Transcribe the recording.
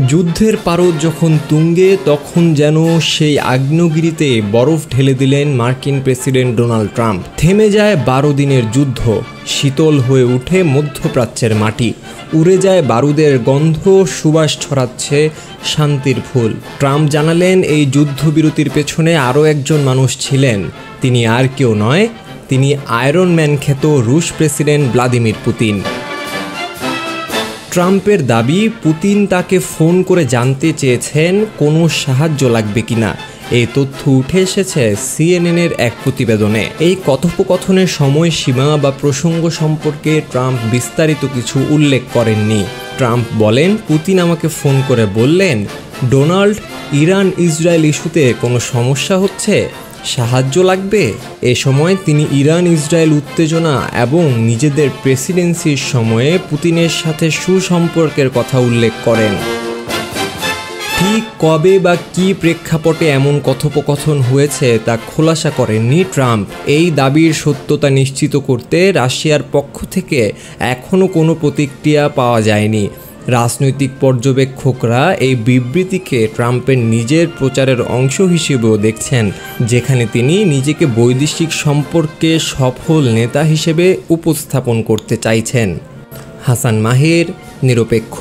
যুদ্ধের পারদ যখন তুঙ্গে, তখন যেন সেই আগ্নেয়গিরিতে বরফ ঢেলে দিলেন মার্কিন প্রেসিডেন্ট ডোনাল্ড ট্রাম্প। থেমে যায় 12 দিনের যুদ্ধ, শীতল হয়ে ওঠে মধ্যপ্রাচ্যের মাটি, উড়ে যায় বারুদের গন্ধ, সুবাস ছড়াচ্ছে শান্তির ফুল। ট্রাম্প জানালেন এই যুদ্ধবিরতির পেছনে আরও একজন মানুষ ছিলেন, তিনি আর কেউ নয়, তিনি আয়রন ম্যান খ্যাত রুশ প্রেসিডেন্ট ভ্লাদিমির পুতিন। ট্রাম্পের দাবি, পুতিন তাকে ফোন করে জানতে চেয়েছেন কোনো সাহায্য লাগবে কিনা। এই তথ্য উঠে এসেছে সিএনএনের এক প্রতিবেদনে। এই কথোপকথনের সময়সীমা বা প্রসঙ্গ সম্পর্কে ট্রাম্প বিস্তারিত কিছু উল্লেখ করেননি। ট্রাম্প বলেন, পুতিন আমাকে ফোন করে বললেন, ডোনাল্ড, ইরান ইসরায়েল ইস্যুতে কোনো সমস্যা হচ্ছে, সাহায্য লাগবে। এ সময় তিনি ইরান ইসরায়েল উত্তেজনা এবং নিজেদের প্রেসিডেন্সির সময়ে পুতিনের সাথে সুসম্পর্কের কথা উল্লেখ করেন। ঠিক কবে বা কী প্রেক্ষাপটে এমন কথোপকথন হয়েছে তা খোলাসা করেননি ট্রাম্প। এই দাবির সত্যতা নিশ্চিত করতে রাশিয়ার পক্ষ থেকে এখনও কোনো প্রতিক্রিয়া পাওয়া যায়নি। রাজনৈতিক পর্যবেক্ষকরা এই বিবৃতিকে ট্রাম্পের নিজের প্রচারের অংশ হিসেবেও দেখছেন, যেখানে তিনি নিজেকে বৈদেশিক সম্পর্কে সফল নেতা হিসেবে উপস্থাপন করতে চাইছেন। হাসান মাহির, নিরপেক্ষ।